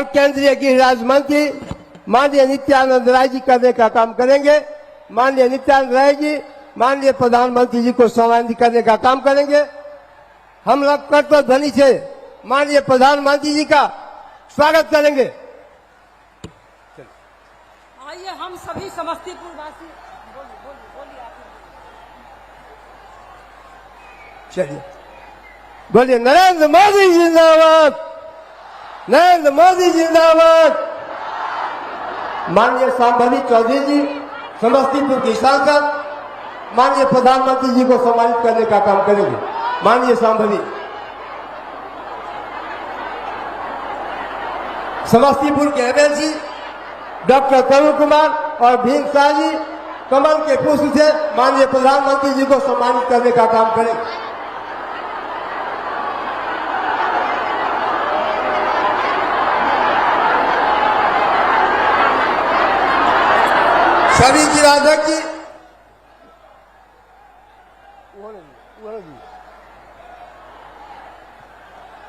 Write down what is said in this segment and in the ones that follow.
और केंद्रीय गृह राज्य मंत्री माननीय नित्यानंद राय जी करने का काम करेंगे। माननीय नित्यानंद राय जी माननीय प्रधानमंत्री जी को सम्मानित करने का काम करेंगे। हम लोग कर्तव्य ध्वनि से माननीय प्रधानमंत्री जी का स्वागत करेंगे। आइए हम सभी समस्तीपुर वासी बोलिए चलिए बोलिए नरेंद्र मोदी जिंदाबाद, नरेंद्र मोदी जिंदाबाद। माननीय सांभवी चौधरी जी समस्तीपुर की सांसद माननीय प्रधानमंत्री जी को सम्मानित करने का काम करेंगे। माननीय सांभवी समस्तीपुर के एमएलसी डॉक्टर तरुण कुमार और भीम शाह जी कमल के पुष्प से माननीय प्रधानमंत्री जी को सम्मानित करने का काम करेंगे। सभी जिलाध्यक्ष जी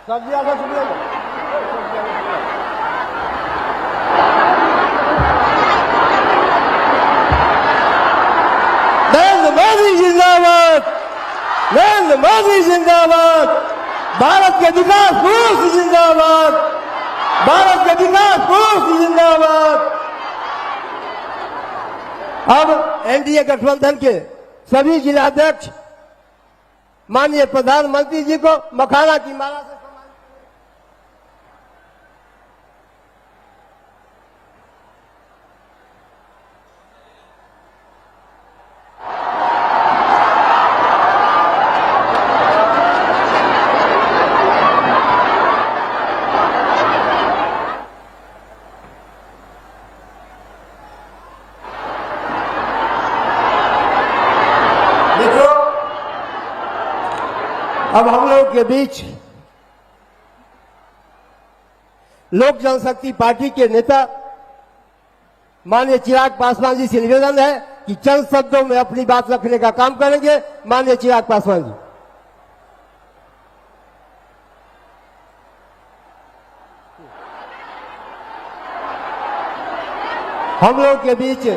सब जिलाध्यक्ष नरेंद्र मोदी जिंदाबाद, नरेंद्र मोदी जिंदाबाद। भारत के विकास पुरुष जिंदाबाद, भारत के विकास पुरुष जिंदाबाद। अब एनडीए गठबंधन के सभी जिलाध्यक्ष माननीय प्रधानमंत्री जी को मखाना की माला से अब हम लोग के बीच लोक जनशक्ति पार्टी के नेता माननीय चिराग पासवान जी से निवेदन है कि चंद शब्दों में अपनी बात रखने का काम करेंगे। माननीय चिराग पासवान जी। हम लोग के बीच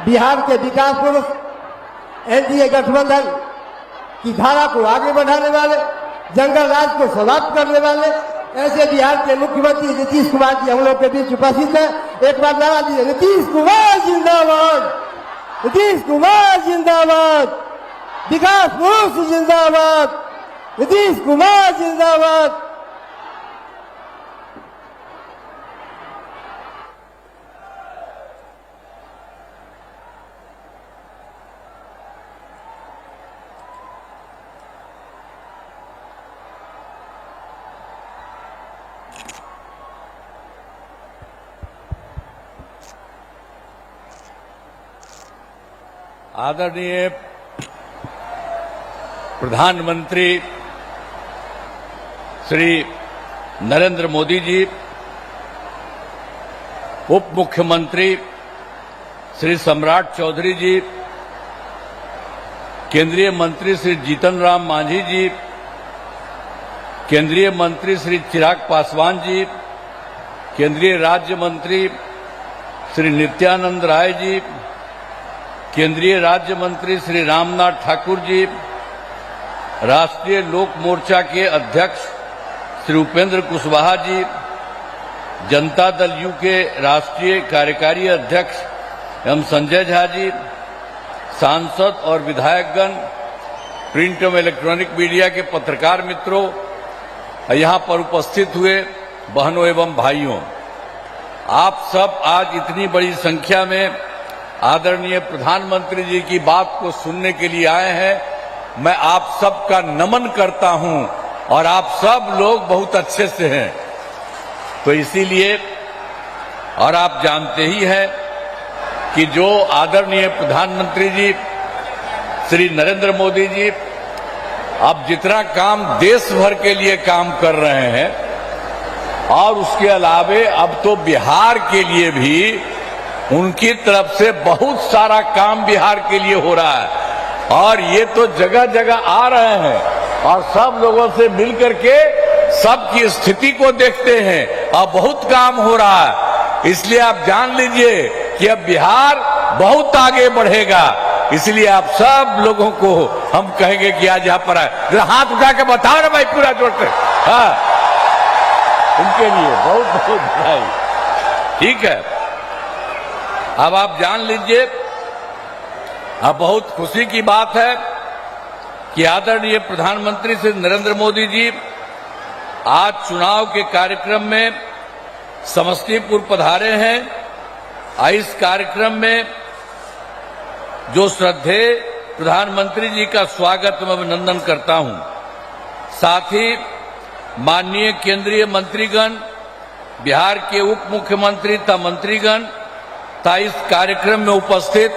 बिहार के विकास पुरुष एनडीए गठबंधन की धारा को आगे बढ़ाने वाले, जंगल राज को समाप्त करने वाले ऐसे बिहार के मुख्यमंत्री नीतीश कुमार जी हम लोग के बीच उपस्थित है। एक बार नारा दीजिए, नीतीश कुमार जिंदाबाद, नीतीश कुमार जिंदाबाद, विकास पुरुष जिंदाबाद, नीतीश कुमार जिंदाबाद। आदरणीय प्रधानमंत्री श्री नरेंद्र मोदी जी, उप मुख्यमंत्री श्री सम्राट चौधरी जी, केंद्रीय मंत्री श्री जीतन राम मांझी जी, केंद्रीय मंत्री श्री चिराग पासवान जी, केंद्रीय राज्य मंत्री श्री नित्यानंद राय जी, केंद्रीय राज्य मंत्री श्री रामनाथ ठाकुर जी, राष्ट्रीय लोक मोर्चा के अध्यक्ष श्री उपेंद्र कुशवाहा जी, जनता दल यू के राष्ट्रीय कार्यकारी अध्यक्ष एवं संजय झा जी, सांसद और विधायकगण, प्रिंट एवं इलेक्ट्रॉनिक मीडिया के पत्रकार मित्रों, यहाँ पर उपस्थित हुए बहनों एवं भाइयों, आप सब आज इतनी बड़ी संख्या में आदरणीय प्रधानमंत्री जी की बात को सुनने के लिए आए हैं। मैं आप सबका नमन करता हूं और आप सब लोग बहुत अच्छे से हैं। तो इसीलिए, और आप जानते ही हैं कि जो आदरणीय प्रधानमंत्री जी श्री नरेंद्र मोदी जी अब जितना काम देश भर के लिए काम कर रहे हैं और उसके अलावे अब तो बिहार के लिए भी उनकी तरफ से बहुत सारा काम बिहार के लिए हो रहा है और ये तो जगह जगह आ रहे हैं और सब लोगों से मिलकर के सबकी स्थिति को देखते हैं। अब बहुत काम हो रहा है, इसलिए आप जान लीजिए कि अब बिहार बहुत आगे बढ़ेगा। इसलिए आप सब लोगों को हम कहेंगे कि आज यहां पर आए, जरा हाथ उठा के बताओ ना भाई पूरा जोर से। हाँ, उनके लिए बहुत बहुत बधाई। ठीक है, अब आप जान लीजिए, अब बहुत खुशी की बात है कि आदरणीय प्रधानमंत्री श्री नरेंद्र मोदी जी आज चुनाव के कार्यक्रम में समस्तीपुर पधारे हैं। इस कार्यक्रम में जो श्रद्धेय प्रधानमंत्री जी का स्वागत मैं अभिनंदन करता हूं। साथ ही माननीय केंद्रीय मंत्रीगण, बिहार के उप मुख्यमंत्री तथा मंत्रीगण तथा इस कार्यक्रम में उपस्थित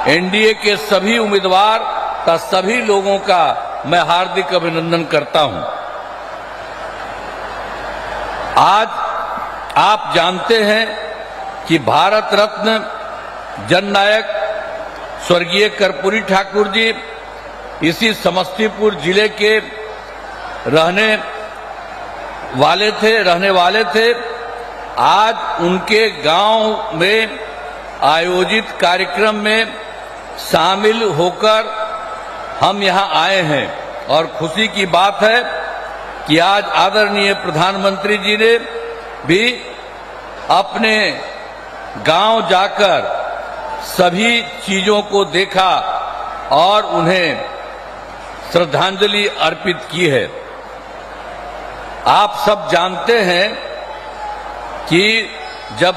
एनडीए के सभी उम्मीदवार तथा सभी लोगों का मैं हार्दिक अभिनंदन करता हूं। आज आप जानते हैं कि भारत रत्न जननायक स्वर्गीय कर्पूरी ठाकुर जी इसी समस्तीपुर जिले के रहने वाले थे। आज उनके गांव में आयोजित कार्यक्रम में शामिल होकर हम यहां आए हैं और खुशी की बात है कि आज आदरणीय प्रधानमंत्री जी ने भी अपने गांव जाकर सभी चीजों को देखा और उन्हें श्रद्धांजलि अर्पित की है। आप सब जानते हैं कि जब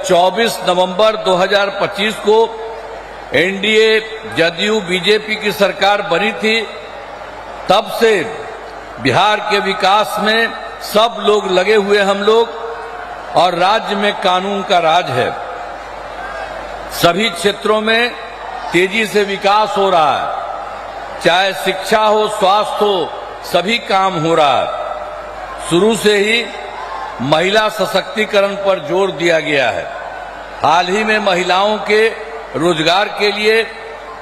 24 नवंबर 2025 को एनडीए जदयू बीजेपी की सरकार बनी थी, तब से बिहार के विकास में सब लोग लगे हुए हम लोग, और राज्य में कानून का राज है। सभी क्षेत्रों में तेजी से विकास हो रहा है, चाहे शिक्षा हो, स्वास्थ्य हो, सभी काम हो रहा है। शुरू से ही महिला सशक्तिकरण पर जोर दिया गया है। हाल ही में महिलाओं के रोजगार के लिए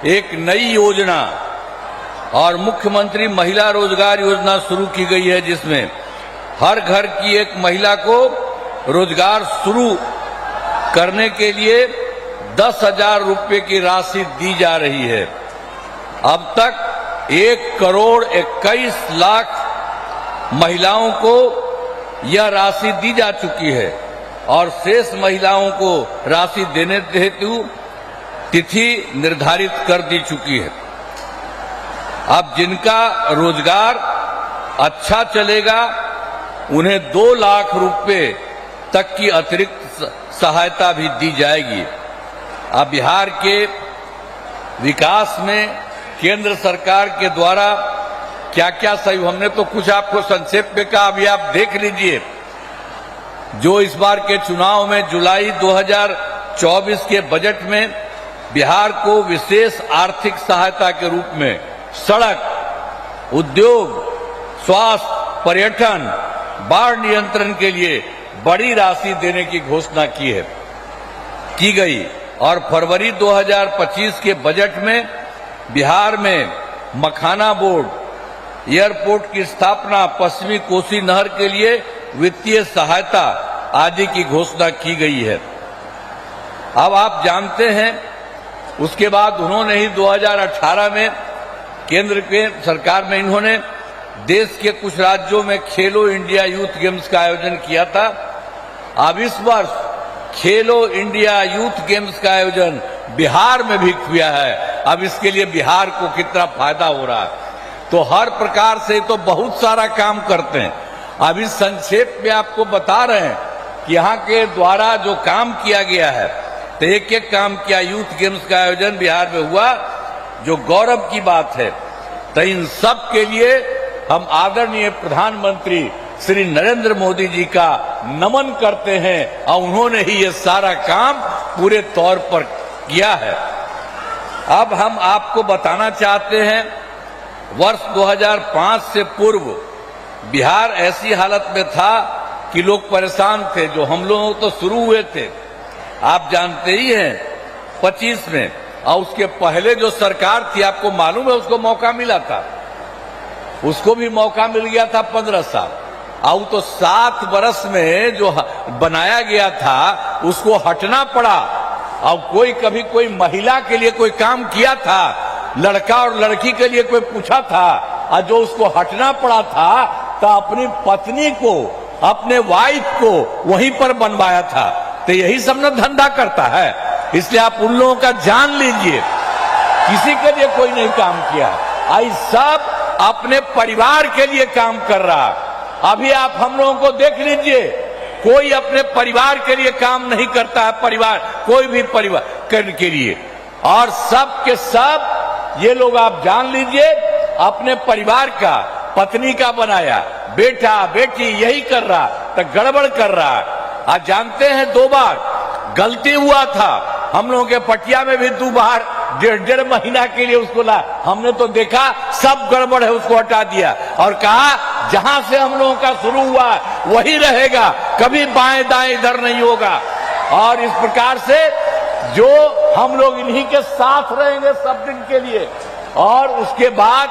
एक नई योजना और मुख्यमंत्री महिला रोजगार योजना शुरू की गई है, जिसमें हर घर की एक महिला को रोजगार शुरू करने के लिए 10,000 रुपये की राशि दी जा रही है। अब तक 1,21,00,000 महिलाओं को यह राशि दी जा चुकी है और शेष महिलाओं को राशि देने हेतु तिथि निर्धारित कर दी चुकी है। अब जिनका रोजगार अच्छा चलेगा उन्हें 2 लाख रुपए तक की अतिरिक्त सहायता भी दी जाएगी। अब बिहार के विकास में केंद्र सरकार के द्वारा क्या क्या सहयोग, हमने तो कुछ आपको संक्षेप में कहा, अभी आप देख लीजिए। जो इस बार के चुनाव में जुलाई 2024 के बजट में बिहार को विशेष आर्थिक सहायता के रूप में सड़क, उद्योग, स्वास्थ्य, पर्यटन, बाढ़ नियंत्रण के लिए बड़ी राशि देने की घोषणा की गई। और फरवरी 2025 के बजट में बिहार में मखाना बोर्ड, एयरपोर्ट की स्थापना, पश्चिमी कोसी नहर के लिए वित्तीय सहायता आदि की घोषणा की गई है। अब आप जानते हैं, उसके बाद उन्होंने ही 2018 में केंद्र के सरकार में इन्होंने देश के कुछ राज्यों में खेलो इंडिया यूथ गेम्स का आयोजन किया था। अब इस वर्ष खेलो इंडिया यूथ गेम्स का आयोजन बिहार में भी किया है। अब इसके लिए बिहार को कितना फायदा हो रहा है, तो हर प्रकार से तो बहुत सारा काम करते हैं। अभी संक्षेप में आपको बता रहे हैं कि यहाँ के द्वारा जो काम किया गया है, तो एक एक काम किया। यूथ गेम्स का आयोजन बिहार में हुआ, जो गौरव की बात है। तो इन सब के लिए हम आदरणीय प्रधानमंत्री श्री नरेंद्र मोदी जी का नमन करते हैं और उन्होंने ही ये सारा काम पूरे तौर पर किया है। अब हम आपको बताना चाहते हैं, वर्ष 2005 से पूर्व बिहार ऐसी हालत में था कि लोग परेशान थे। जो हम लोग तो शुरू हुए थे, आप जानते ही हैं, 25 में, और उसके पहले जो सरकार थी, आपको मालूम है, उसको मौका मिला था। उसको भी मौका मिल गया था 15 साल। अब तो 7 वर्ष में जो बनाया गया था उसको हटना पड़ा। अब कभी कोई महिला के लिए कोई काम किया था, लड़का और लड़की के लिए कोई पूछा था, और जो उसको हटना पड़ा था तो अपनी पत्नी को, अपने वाइफ को वहीं पर बनवाया था। तो यही सब ना धंधा करता है। इसलिए आप उन लोगों का जान लीजिए, किसी के लिए कोई नहीं काम किया, आई सब अपने परिवार के लिए काम कर रहा। अभी आप हम लोगों को देख लीजिए, कोई अपने परिवार के लिए काम नहीं करता है, परिवार कोई भी परिवार करने के लिए, और सब के सब ये लोग आप जान लीजिए अपने परिवार का, पत्नी का बनाया, बेटा बेटी यही कर रहा, तो गड़बड़ कर रहा। आज जानते हैं 2 बार गलती हुआ था हम लोगों के पटिया में भी, 2 बार 1.5 महीना के लिए उसको ला, हमने तो देखा सब गड़बड़ है, उसको हटा दिया और कहा जहां से हम लोगों का शुरू हुआ वही रहेगा, कभी बाएं दाएं इधर नहीं होगा। और इस प्रकार से जो हम लोग इन्हीं के साथ रहेंगे सब दिन के लिए, और उसके बाद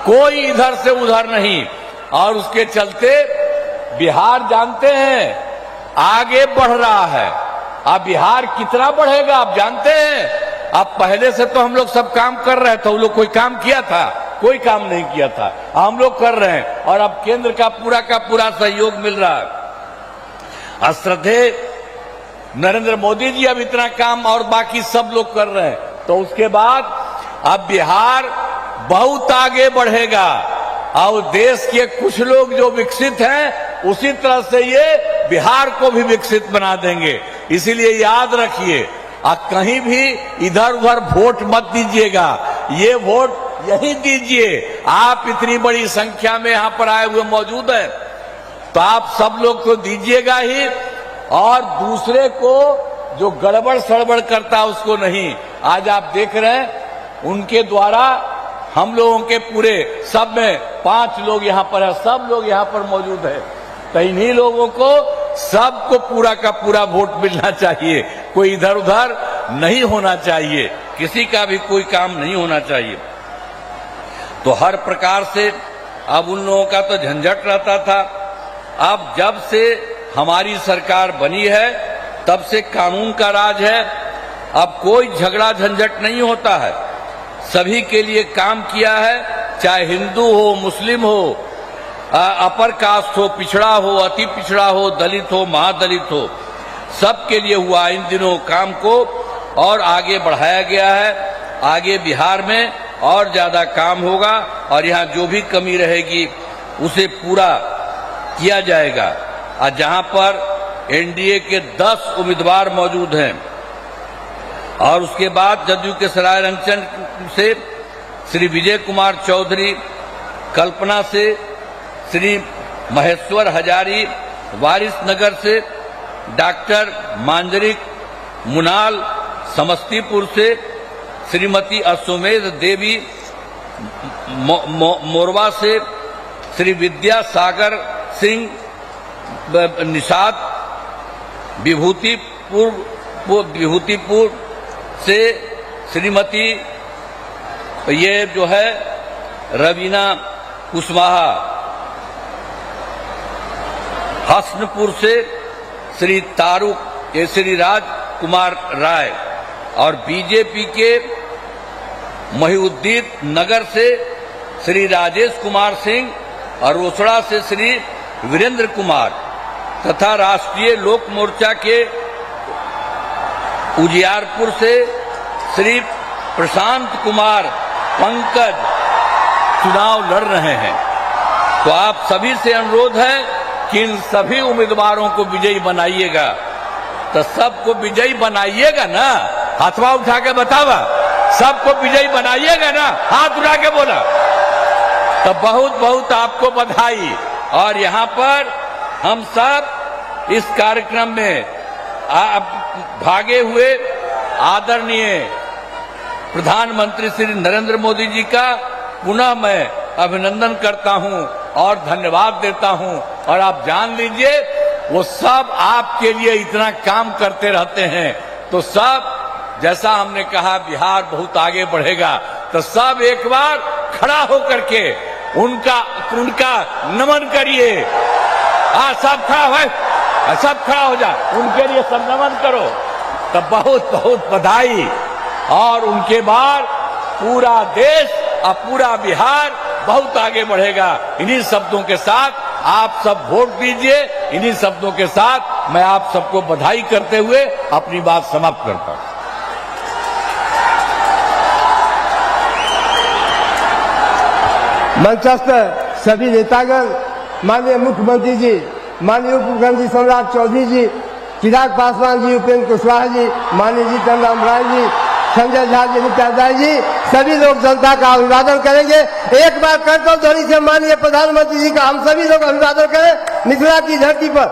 कोई इधर से उधर नहीं। और उसके चलते बिहार जानते हैं आगे बढ़ रहा है। अब बिहार कितना बढ़ेगा आप जानते हैं। अब पहले से तो हम लोग सब काम कर रहे थे, वो लोग कोई काम किया था? कोई काम नहीं किया था। हम लोग कर रहे हैं और अब केंद्र का पूरा सहयोग मिल रहा है। श्रद्धेय नरेंद्र मोदी जी अब इतना काम और बाकी सब लोग कर रहे हैं, तो उसके बाद अब बिहार बहुत आगे बढ़ेगा। और देश के कुछ लोग जो विकसित हैं उसी तरह से ये बिहार को भी विकसित बना देंगे। इसीलिए याद रखिए, कहीं भी इधर उधर वोट मत दीजिएगा, ये वोट यही दीजिए। आप इतनी बड़ी संख्या में यहां पर आए हुए मौजूद हैं, तो आप सब लोग तो दीजिएगा ही, और दूसरे को जो गड़बड़ सड़बड़ करता उसको नहीं। आज आप देख रहे हैं उनके द्वारा हम लोगों के पूरे सब में 5 लोग यहां पर है, सब लोग यहां पर मौजूद है, तो इन्हीं लोगों को सबको पूरा का पूरा वोट मिलना चाहिए। कोई इधर उधर नहीं होना चाहिए, किसी का भी कोई काम नहीं होना चाहिए। तो हर प्रकार से अब उन लोगों का तो झंझट रहता था। अब जब से हमारी सरकार बनी है तब से कानून का राज है। अब कोई झगड़ा झंझट नहीं होता है, सभी के लिए काम किया है, चाहे हिंदू हो, मुस्लिम हो, अपर कास्ट हो, पिछड़ा हो, अति पिछड़ा हो, दलित हो, महादलित हो, सबके लिए हुआ इन दिनों काम को और आगे बढ़ाया गया है। आगे बिहार में और ज्यादा काम होगा और यहाँ जो भी कमी रहेगी उसे पूरा किया जाएगा। और जहाँ पर एनडीए के 10 उम्मीदवार मौजूद हैं और उसके बाद जदयू के सरायरंजन से श्री विजय कुमार चौधरी, कल्पना से श्री महेश्वर हजारी, वारिसनगर से डॉक्टर मांजरिक मुनाल, समस्तीपुर से श्रीमती अश्वमेध देवी, मोरवा से श्री विद्यासागर सिंह निषाद, विभूतिपुर से श्रीमती ये जो है रवीना कुशवाहा, हसनपुर से श्री तारुक श्री राज कुमार राय और बीजेपी के महिउद्दीन नगर से श्री राजेश कुमार सिंह और रोसड़ा से श्री वीरेंद्र कुमार तथा राष्ट्रीय लोक मोर्चा के उजियारपुर से श्री प्रशांत कुमार पंकज चुनाव लड़ रहे हैं। तो आप सभी से अनुरोध है कि इन सभी उम्मीदवारों को विजयी बनाइएगा। तो सबको विजयी बनाइएगा ना, हाथवा उठा के बतावा, सबको विजयी बनाइएगा ना, हाथ उठा के बोला। तो बहुत बहुत आपको बधाई। और यहाँ पर हम सब इस कार्यक्रम में भागे हुए आदरणीय प्रधानमंत्री श्री नरेंद्र मोदी जी का पुनः मैं अभिनंदन करता हूं और धन्यवाद देता हूं। और आप जान लीजिए वो सब आपके लिए इतना काम करते रहते हैं। तो सब जैसा हमने कहा बिहार बहुत आगे बढ़ेगा, तो सब एक बार खड़ा होकर के उनका नमन करिए। सब खड़ा है, सब खड़ा हो जा, उनके लिए सब नमन करो। तब बहुत बहुत बधाई। और उनके बाद पूरा देश और पूरा बिहार बहुत आगे बढ़ेगा। इन्हीं शब्दों के साथ आप सब वोट दीजिए। इन्हीं शब्दों के साथ मैं आप सबको बधाई करते हुए अपनी बात समाप्त करता हूं। मंचस्थ सभी नेतागण, माननीय मुख्यमंत्री जी, माननीय उप मुख्यमंत्री सम्राट चौधरी जी, चिराग पासवान जी, उपेंद्र कुशवाहा जी, माननीय जीतन राम राय जी, संजय झा जी, नित्यानंद जी, सभी लोग जनता का अभिवादन करेंगे। एक बार करतल ध्वनि से माननीय प्रधानमंत्री जी का हम सभी लोग अभिवादन करें मिथिला की धरती पर।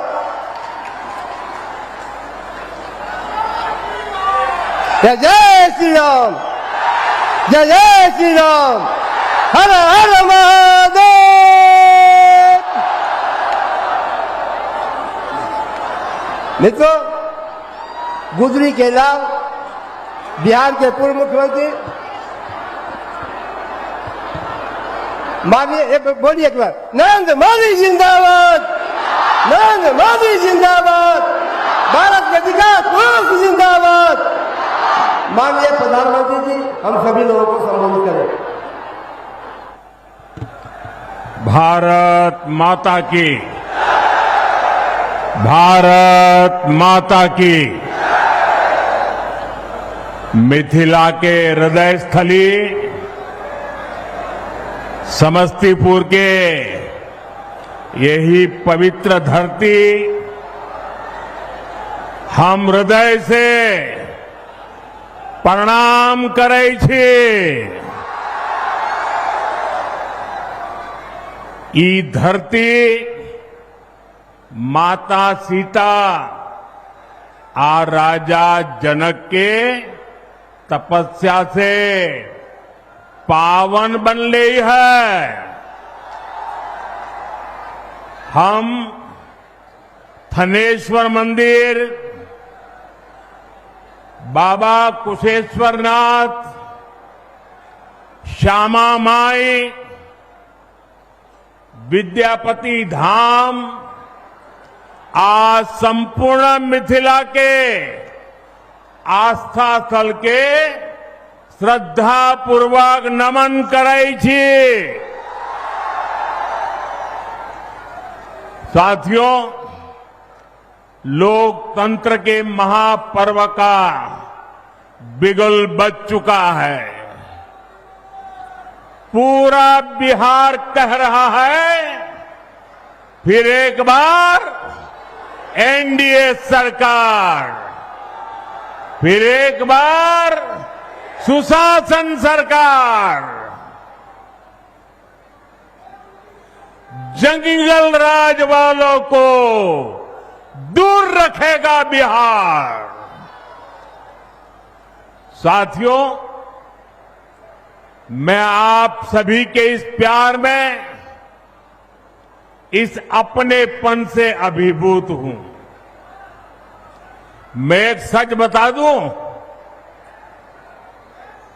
जय जय श्री राम, जय जय श्री राम, हर हर महादेव। मित्रों, गुजरी के लाल बिहार के पूर्व मुख्यमंत्री माननीय बोलिए एक बार, नरेंद्र मोदी जिंदाबाद, नरेंद्र मोदी जिंदाबाद, भारत के विकास पुरुष जिंदाबाद। माननीय प्रधानमंत्री जी हम सभी लोगों को संबोधित करें। भारत माता की, भारत माता की। मिथिला के हृदय स्थली समस्तीपुर के यही पवित्र धरती हम हृदय से प्रणाम करै छी। ई धरती माता सीता आ राजा जनक के तपस्या से पावन बनले है। हम थनेश्वर मंदिर, बाबा कुशेश्वरनाथ, श्यामा माई, विद्यापति धाम आज संपूर्ण मिथिला के आस्था स्थल के श्रद्धा पूर्वक नमन करै छी। साथियों, लोकतंत्र के महापर्व का बिगुल बज चुका है। पूरा बिहार कह रहा है, फिर एक बार एनडीए सरकार, फिर एक बार सुशासन सरकार। जंगल राज वालों को दूर रखेगा बिहार। साथियों, मैं आप सभी के इस प्यार में, इस अपनेपन से अभिभूत हूं। मैं एक सच बता दूं,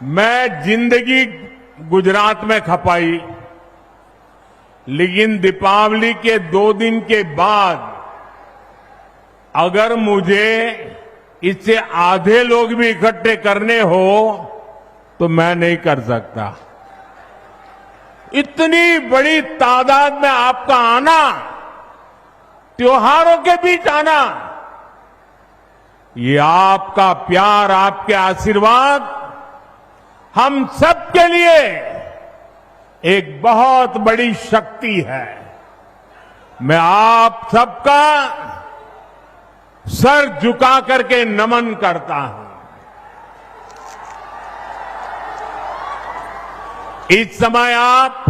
मैं जिंदगी गुजरात में खपाई, लेकिन दीपावली के 2 दिन के बाद अगर मुझे इससे आधे लोग भी इकट्ठे करने हो तो मैं नहीं कर सकता। इतनी बड़ी तादाद में आपका आना, त्योहारों के बीच आना, ये आपका प्यार, आपके आशीर्वाद हम सबके लिए एक बहुत बड़ी शक्ति है। मैं आप सबका सर झुका करके नमन करता हूं। इस समय आप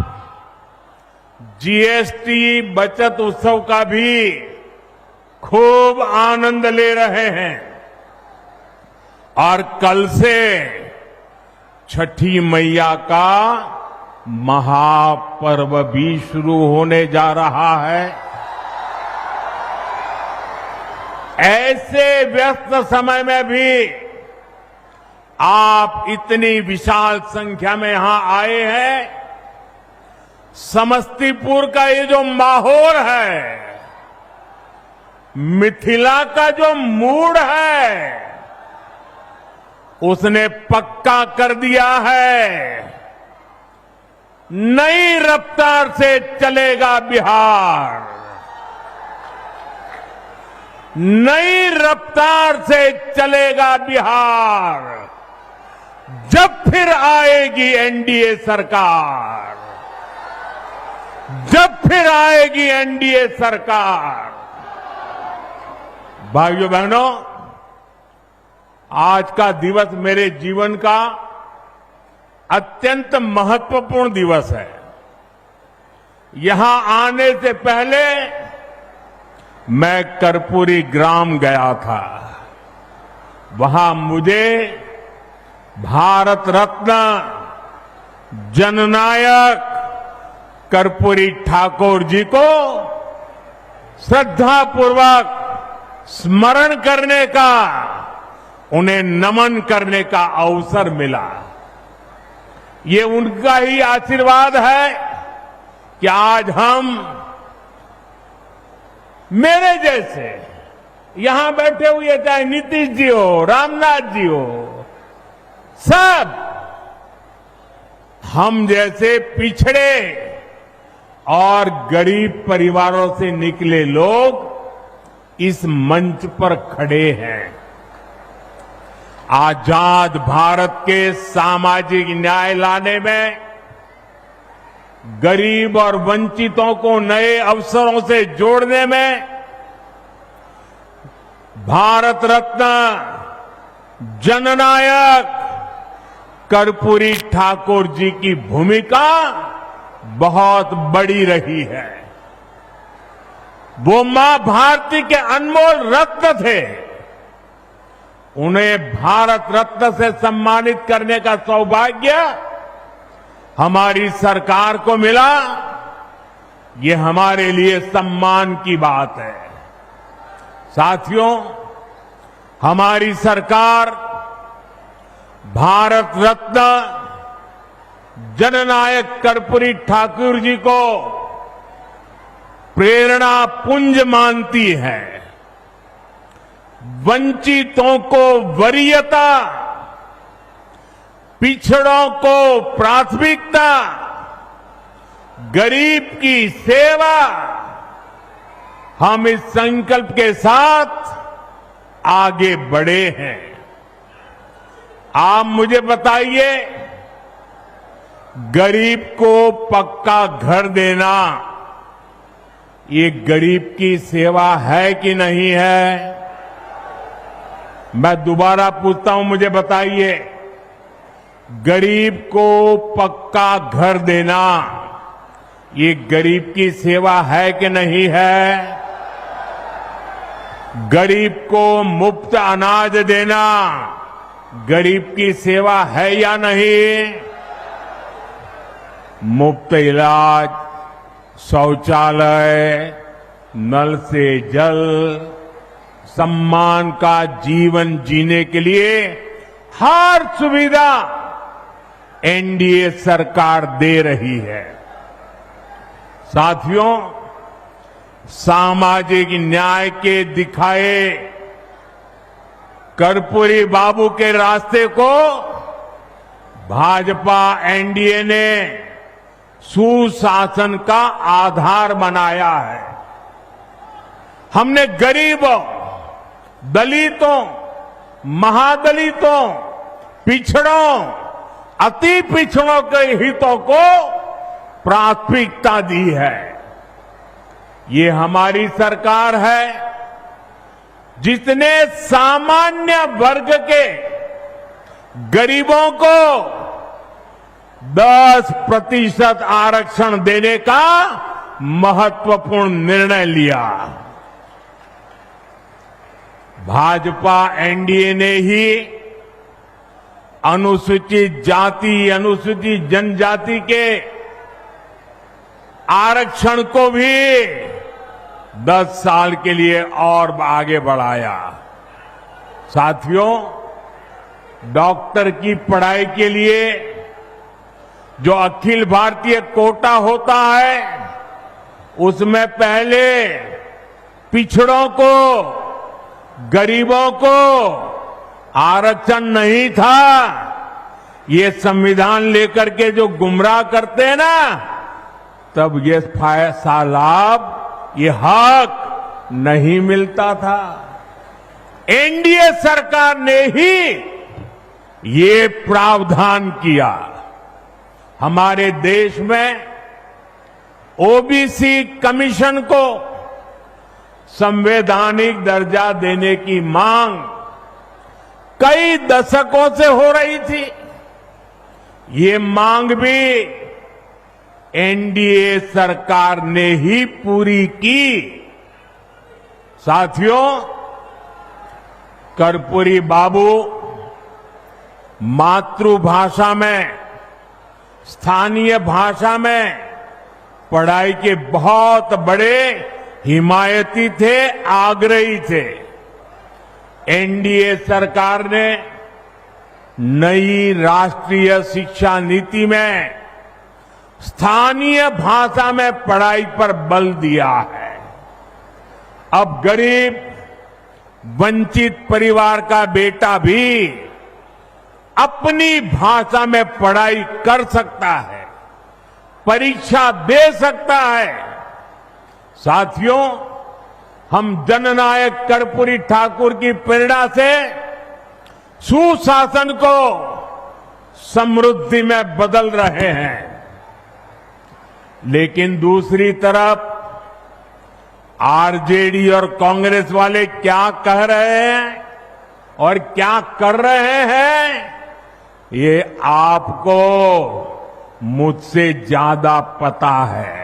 जीएसटी बचत उत्सव का भी खूब आनंद ले रहे हैं और कल से छठी मैया का महापर्व भी शुरू होने जा रहा है। ऐसे व्यस्त समय में भी आप इतनी विशाल संख्या में यहां आए हैं, समस्तीपुर का ये जो माहौल है, मिथिला का जो मूड है, उसने पक्का कर दिया है नई रफ्तार से चलेगा बिहार, नई रफ्तार से चलेगा बिहार जब फिर आएगी एनडीए सरकार, जब फिर आएगी एनडीए सरकार। भाइयों बहनों, आज का दिवस मेरे जीवन का अत्यंत महत्वपूर्ण दिवस है। यहां आने से पहले मैं कर्पूरी ग्राम गया था। वहां मुझे भारत रत्न जननायक कर्पूरी ठाकुर जी को श्रद्धापूर्वक स्मरण करने का, उन्हें नमन करने का अवसर मिला। ये उनका ही आशीर्वाद है कि आज हम मेरे जैसे यहां बैठे हुए, चाहे नीतीश जी हो, रामनाथ जी हो, सब हम जैसे पिछड़े और गरीब परिवारों से निकले लोग इस मंच पर खड़े हैं। आजाद भारत के सामाजिक न्याय लाने में, गरीब और वंचितों को नए अवसरों से जोड़ने में भारत रत्न जननायक कर्पूरी ठाकुर जी की भूमिका बहुत बड़ी रही है। वो मां भारती के अनमोल रत्न थे। उन्हें भारत रत्न से सम्मानित करने का सौभाग्य हमारी सरकार को मिला। ये हमारे लिए सम्मान की बात है। साथियों, हमारी सरकार भारत रत्न जननायक कर्पूरी ठाकुर जी को प्रेरणा पुंज मानती है। वंचितों को वरीयता, पिछड़ों को प्राथमिकता, गरीब की सेवा, हम इस संकल्प के साथ आगे बढ़े हैं। आप मुझे बताइए, गरीब को पक्का घर देना ये गरीब की सेवा है कि नहीं है? मैं दोबारा पूछता हूं, मुझे बताइए, गरीब को पक्का घर देना ये गरीब की सेवा है कि नहीं है? गरीब को मुफ्त अनाज देना गरीब की सेवा है या नहीं? मुफ्त इलाज, शौचालय, नल से जल, सम्मान का जीवन जीने के लिए हर सुविधा एनडीए सरकार दे रही है। साथियों, सामाजिक न्याय के दिखाए कर्पूरी बाबू के रास्ते को भाजपा एनडीए ने सुशासन का आधार बनाया है। हमने गरीबों, दलितों, महादलितों, पिछड़ों, अति पिछड़ों के हितों को प्राथमिकता दी है। ये हमारी सरकार है जिसने सामान्य वर्ग के गरीबों को 10% आरक्षण देने का महत्वपूर्ण निर्णय लिया। भाजपा एनडीए ने ही अनुसूचित जाति, अनुसूचित जनजाति के आरक्षण को भी 10 साल के लिए और आगे बढ़ाया। साथियों, डॉक्टर की पढ़ाई के लिए जो अखिल भारतीय कोटा होता है उसमें पहले पिछड़ों को, गरीबों को आरक्षण नहीं था। ये संविधान लेकर के जो गुमराह करते हैं ना, तब ये फायदा लाभ, ये हक नहीं मिलता था। एनडीए सरकार ने ही ये प्रावधान किया। हमारे देश में ओबीसी कमीशन को संवैधानिक दर्जा देने की मांग कई दशकों से हो रही थी। ये मांग भी एनडीए सरकार ने ही पूरी की। साथियों, कर्पूरी बाबू मातृभाषा में, स्थानीय भाषा में पढ़ाई के बहुत बड़े हिमायती थे, आग्रही थे। एनडीए सरकार ने नई राष्ट्रीय शिक्षा नीति में स्थानीय भाषा में पढ़ाई पर बल दिया है। अब गरीब, वंचित परिवार का बेटा भी अपनी भाषा में पढ़ाई कर सकता है, परीक्षा दे सकता है। साथियों, हम जननायक कर्पूरी ठाकुर की प्रेरणा से सुशासन को समृद्धि में बदल रहे हैं। लेकिन दूसरी तरफ आरजेडी और कांग्रेस वाले क्या कह रहे हैं और क्या कर रहे हैं, ये आपको मुझसे ज्यादा पता है।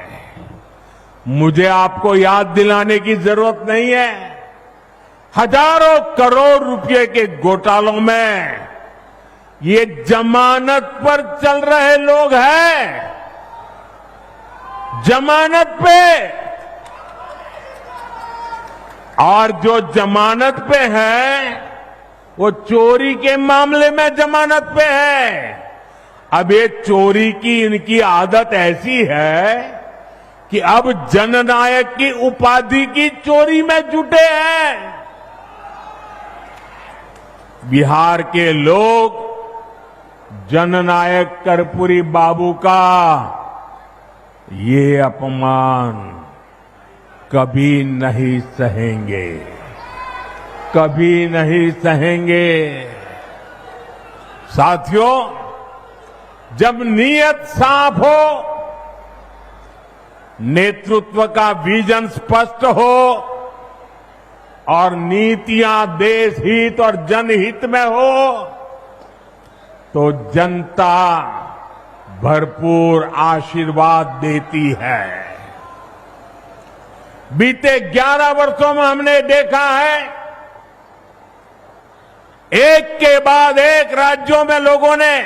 मुझे आपको याद दिलाने की जरूरत नहीं है। हजारों करोड़ रुपए के घोटालों में ये जमानत पर चल रहे लोग हैं, जमानत पे। और जो जमानत पे है वो चोरी के मामले में जमानत पे है। अब ये चोरी की इनकी आदत ऐसी है कि अब जननायक की उपाधि की चोरी में जुटे हैं। बिहार के लोग जननायक कर्पूरी बाबू का ये अपमान कभी नहीं सहेंगे, कभी नहीं सहेंगे। साथियों, जब नीयत साफ हो, नेतृत्व का विजन स्पष्ट हो और नीतियां देश हित और जनहित में हो, तो जनता भरपूर आशीर्वाद देती है। बीते 11 वर्षों में हमने देखा है, एक के बाद एक राज्यों में लोगों ने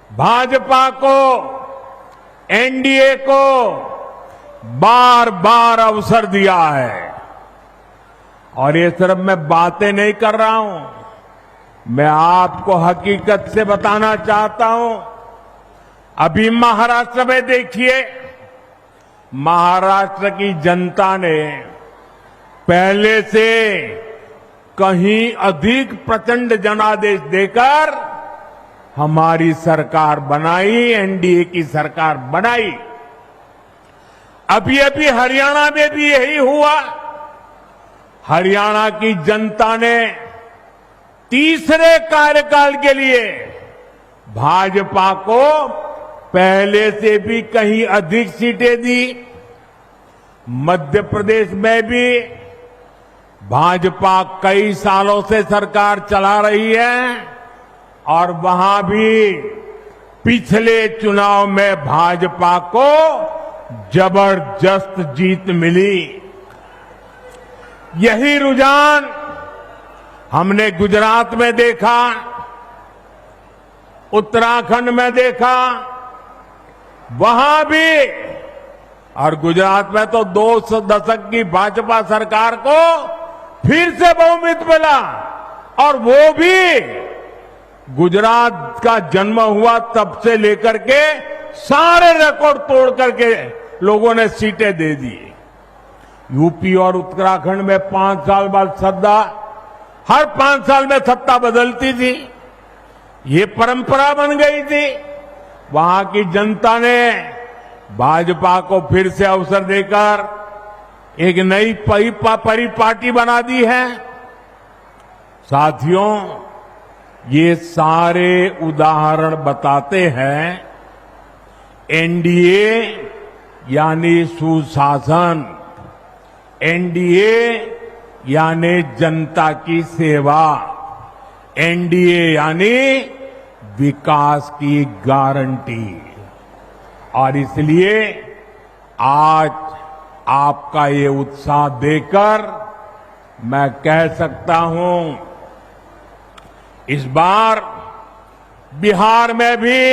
भाजपा को, एनडीए को बार बार अवसर दिया है। और ये सिर्फ मैं बातें नहीं कर रहा हूं, मैं आपको हकीकत से बताना चाहता हूं। अभी महाराष्ट्र में देखिए, महाराष्ट्र की जनता ने पहले से कहीं अधिक प्रचंड जनादेश देकर हमारी सरकार बनाई, एनडीए की सरकार बनाई। अभी अभी हरियाणा में भी यही हुआ। हरियाणा की जनता ने तीसरे कार्यकाल के लिए भाजपा को पहले से भी कहीं अधिक सीटें दी। मध्य प्रदेश में भी भाजपा कई सालों से सरकार चला रही है और वहां भी पिछले चुनाव में भाजपा को जबरदस्त जीत मिली। यही रुझान हमने गुजरात में देखा, उत्तराखंड में देखा, वहां भी। और गुजरात में तो 2 दशक की भाजपा सरकार को फिर से बहुमत मिला और वो भी गुजरात का जन्म हुआ तब से लेकर के सारे रिकॉर्ड तोड़ करके लोगों ने सीटें दे दी। यूपी और उत्तराखंड में 5 साल बाद सत्ता, हर 5 साल में सत्ता बदलती थी, ये परंपरा बन गई थी। वहां की जनता ने भाजपा को फिर से अवसर देकर एक नई परिपाटी बना दी है। साथियों, ये सारे उदाहरण बताते हैं एनडीए यानी सुशासन, एनडीए यानी जनता की सेवा, एनडीए यानी विकास की गारंटी। और इसलिए आज आपका ये उत्साह देखकर मैं कह सकता हूं, इस बार बिहार में भी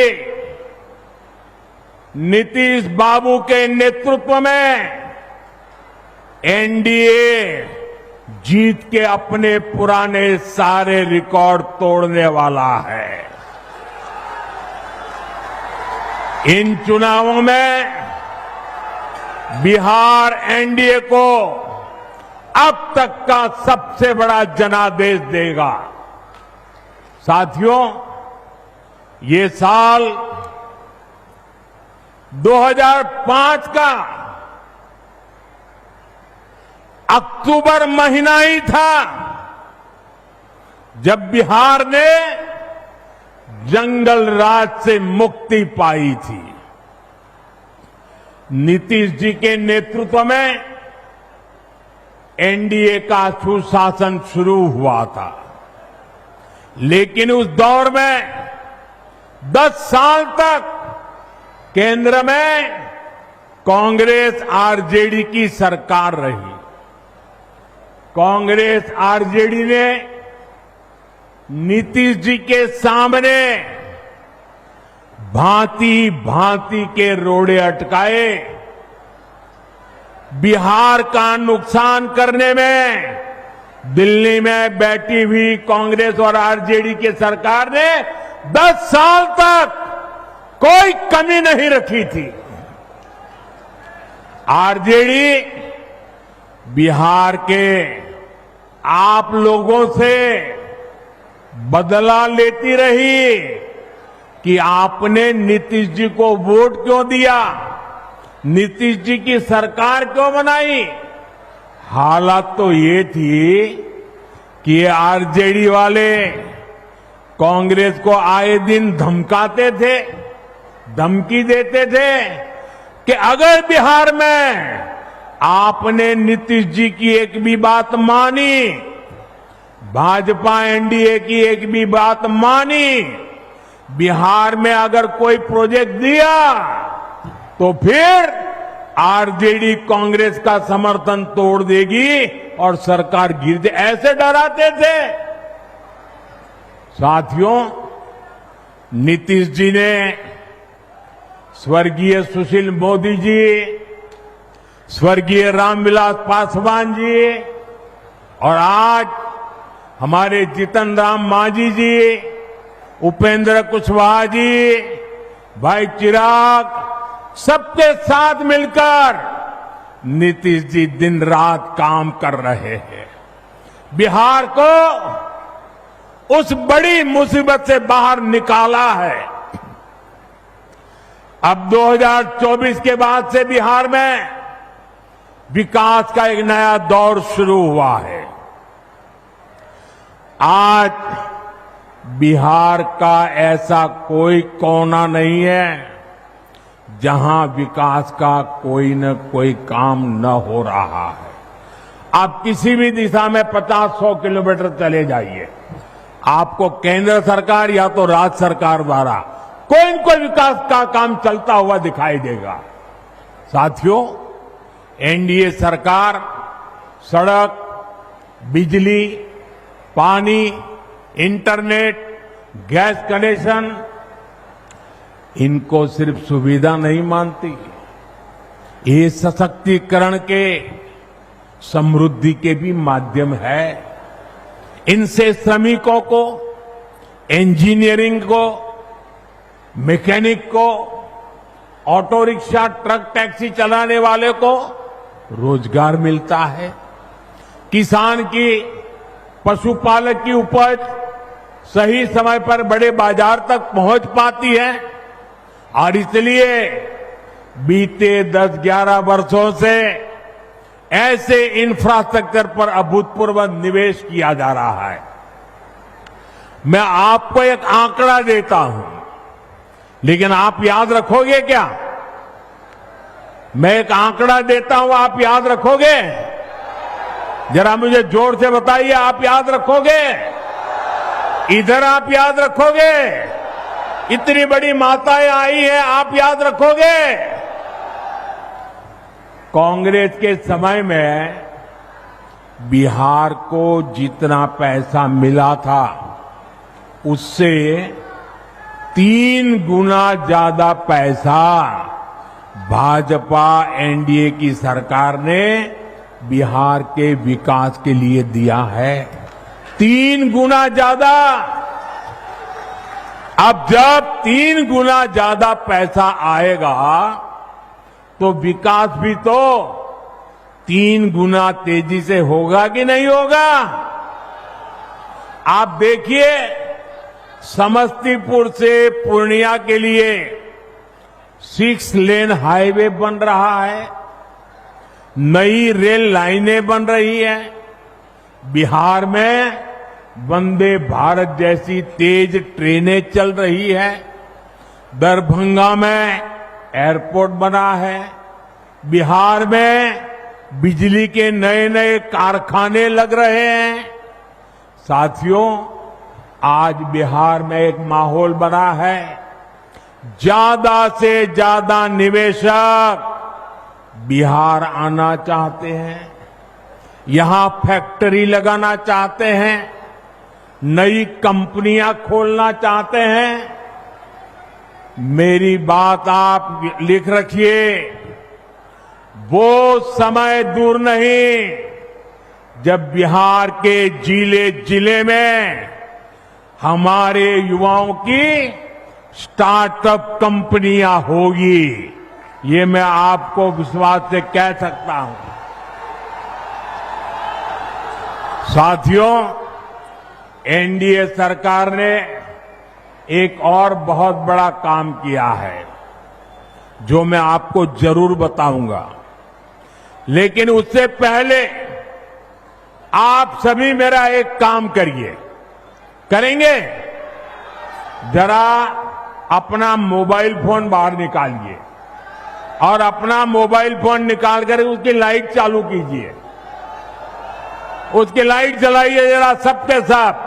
नीतीश बाबू के नेतृत्व में एनडीए जीत के अपने पुराने सारे रिकॉर्ड तोड़ने वाला है। इन चुनावों में बिहार एनडीए को अब तक का सबसे बड़ा जनादेश देगा। साथियों, ये साल 2005 का अक्टूबर महीना ही था जब बिहार ने जंगल राज से मुक्ति पाई थी। नीतीश जी के नेतृत्व में एनडीए का सुशासन शुरू हुआ था, लेकिन उस दौर में 10 साल तक केंद्र में कांग्रेस आरजेडी की सरकार रही। कांग्रेस आरजेडी ने नीतीश जी के सामने भांति भांति के रोड़े अटकाए। बिहार का नुकसान करने में दिल्ली में बैठी हुई कांग्रेस और आरजेडी की सरकार ने 10 साल तक कोई कमी नहीं रखी थी। आरजेडी बिहार के आप लोगों से बदला लेती रही कि आपने नीतीश जी को वोट क्यों दिया, नीतीश जी की सरकार क्यों बनाई। हालात तो ये थी कि ये आरजेडी वाले कांग्रेस को आए दिन धमकाते थे, धमकी देते थे कि अगर बिहार में आपने नीतीश जी की एक भी बात मानी, भाजपा एनडीए की एक भी बात मानी, बिहार में अगर कोई प्रोजेक्ट दिया तो फिर आरजेडी कांग्रेस का समर्थन तोड़ देगी और सरकार गिर जाए, ऐसे डराते थे। साथियों, नीतीश जी ने स्वर्गीय सुशील मोदी जी, स्वर्गीय रामविलास पासवान जी और आज हमारे जीतन राम मांझी जी, उपेंद्र कुशवाहा जी, भाई चिराग, सबके साथ मिलकर नीतीश जी दिन रात काम कर रहे हैं। बिहार को उस बड़ी मुसीबत से बाहर निकाला है। अब 2024 के बाद से बिहार में विकास का एक नया दौर शुरू हुआ है। आज बिहार का ऐसा कोई कोना नहीं है जहां विकास का कोई न कोई काम न हो रहा है। आप किसी भी दिशा में 50-100 किलोमीटर चले जाइए, आपको केंद्र सरकार या तो राज्य सरकार द्वारा कोई न कोई विकास का काम चलता हुआ दिखाई देगा। साथियों, एनडीए सरकार सड़क, बिजली, पानी, इंटरनेट, गैस कनेक्शन, इनको सिर्फ सुविधा नहीं मानती, ये सशक्तिकरण के, समृद्धि के भी माध्यम है। इनसे श्रमिकों को, इंजीनियरिंग को, मैकेनिक को, ऑटो रिक्शा, ट्रक, टैक्सी चलाने वाले को रोजगार मिलता है। किसान की, पशुपालक की उपज सही समय पर बड़े बाजार तक पहुंच पाती है और इसलिए बीते 10-11 वर्षों से ऐसे इंफ्रास्ट्रक्चर पर अभूतपूर्व निवेश किया जा रहा है। मैं आपको एक आंकड़ा देता हूं, लेकिन आप याद रखोगे क्या? मैं एक आंकड़ा देता हूं, आप याद रखोगे? जरा मुझे जोर से बताइए, आप याद रखोगे? इधर आप याद रखोगे? इतनी बड़ी माताएं आई हैं, आप याद रखोगे? कांग्रेस के समय में बिहार को जितना पैसा मिला था उससे 3 गुना ज्यादा पैसा भाजपा एनडीए की सरकार ने बिहार के विकास के लिए दिया है। 3 गुना ज्यादा। अब जब 3 गुना ज्यादा पैसा आएगा तो विकास भी तो 3 गुना तेजी से होगा कि नहीं होगा? आप देखिए, समस्तीपुर से पूर्णिया के लिए 6 लेन हाईवे बन रहा है, नई रेल लाइनें बन रही हैं, बिहार में वंदे भारत जैसी तेज ट्रेनें चल रही है, दरभंगा में एयरपोर्ट बना है, बिहार में बिजली के नए नए कारखाने लग रहे हैं। साथियों, आज बिहार में एक माहौल बना है, ज्यादा से ज्यादा निवेशक बिहार आना चाहते हैं, यहां फैक्ट्री लगाना चाहते हैं, नई कंपनियां खोलना चाहते हैं। मेरी बात आप लिख रखिए, वो समय दूर नहीं जब बिहार के जिले जिले में हमारे युवाओं की स्टार्टअप कंपनियां होगी। ये मैं आपको विश्वास से कह सकता हूं। साथियों, एनडीए सरकार ने एक और बहुत बड़ा काम किया है जो मैं आपको जरूर बताऊंगा, लेकिन उससे पहले आप सभी मेरा एक काम करिए। करेंगे? जरा अपना मोबाइल फोन बाहर निकालिए और अपना मोबाइल फोन निकाल कर उसकी लाइट चालू कीजिए, उसकी लाइट जलाइए जरा सबके सब।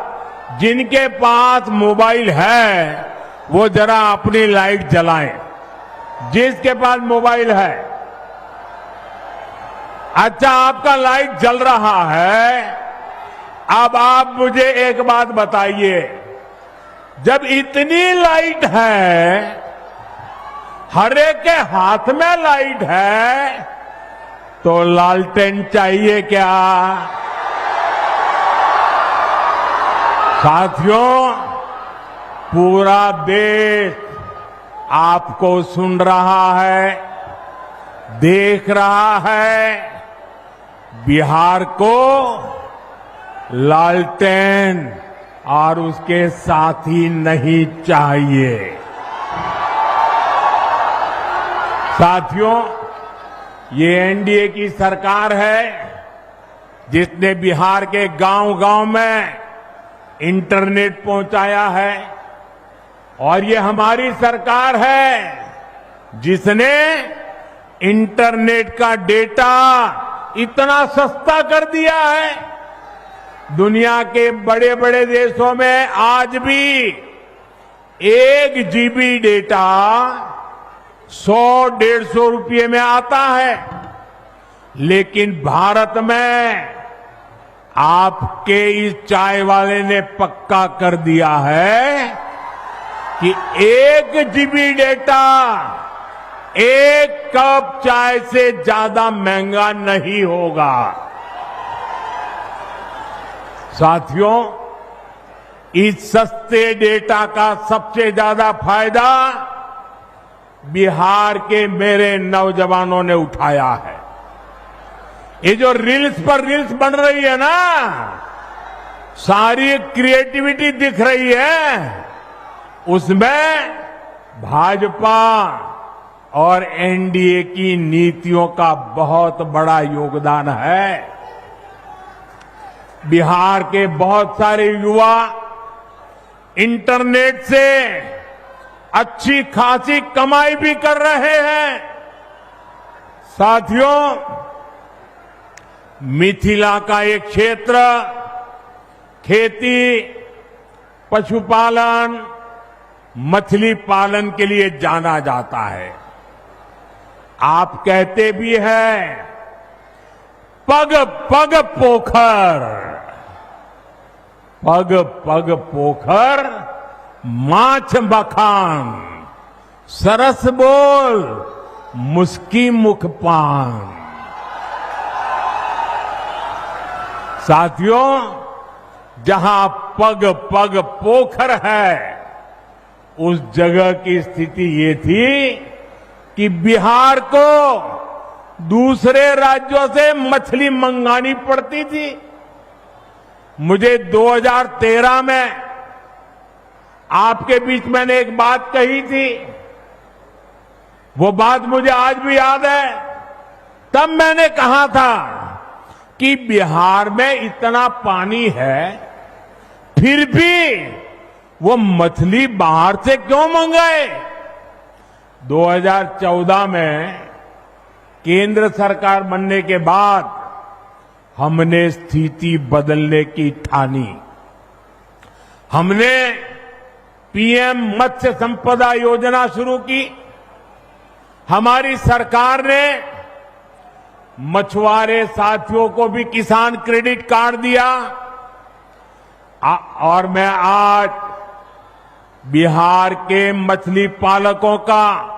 जिनके पास मोबाइल है वो जरा अपनी लाइट जलाएं, जिसके पास मोबाइल है। अच्छा, आपका लाइट जल रहा है। अब आप मुझे एक बात बताइए, जब इतनी लाइट है, हर एक के हाथ में लाइट है, तो लालटेन चाहिए क्या? साथियों, पूरा देश आपको सुन रहा है, देख रहा है। बिहार को लालटेन और उसके साथी नहीं चाहिए। साथियों, ये एनडीए की सरकार है जिसने बिहार के गांव-गांव में इंटरनेट पहुंचाया है, और ये हमारी सरकार है जिसने इंटरनेट का डेटा इतना सस्ता कर दिया है। दुनिया के बड़े बड़े देशों में आज भी 1 GB डेटा 100-150 रुपये में आता है, लेकिन भारत में आपके इस चाय वाले ने पक्का कर दिया है कि 1 GB डेटा 1 कप चाय से ज्यादा महंगा नहीं होगा। साथियों, इस सस्ते डेटा का सबसे ज्यादा फायदा बिहार के मेरे नौजवानों ने उठाया है। ये जो रील्स पर रील्स बन रही है ना, सारी क्रिएटिविटी दिख रही है, उसमें भाजपा और एनडीए की नीतियों का बहुत बड़ा योगदान है। बिहार के बहुत सारे युवा इंटरनेट से अच्छी खासी कमाई भी कर रहे हैं। साथियों, मिथिला का एक क्षेत्र खेती, पशुपालन, मछली पालन के लिए जाना जाता है। आप कहते भी हैं पग पग पोखर, पग पग पोखर माछ बखान, सरस बोल मुस्की मुख पान। साथियों, जहां पग पग पोखर है, उस जगह की स्थिति ये थी कि बिहार को दूसरे राज्यों से मछली मंगानी पड़ती थी। मुझे 2013 में आपके बीच मैंने एक बात कही थी, वो बात मुझे आज भी याद है। तब मैंने कहा था कि बिहार में इतना पानी है, फिर भी वो मछली बाहर से क्यों मंगाए। 2014 में केंद्र सरकार बनने के बाद हमने स्थिति बदलने की ठानी। हमने पीएम मत्स्य संपदा योजना शुरू की। हमारी सरकार ने मछुआरे साथियों को भी किसान क्रेडिट कार्ड दिया। और मैं आज बिहार के मछली पालकों का,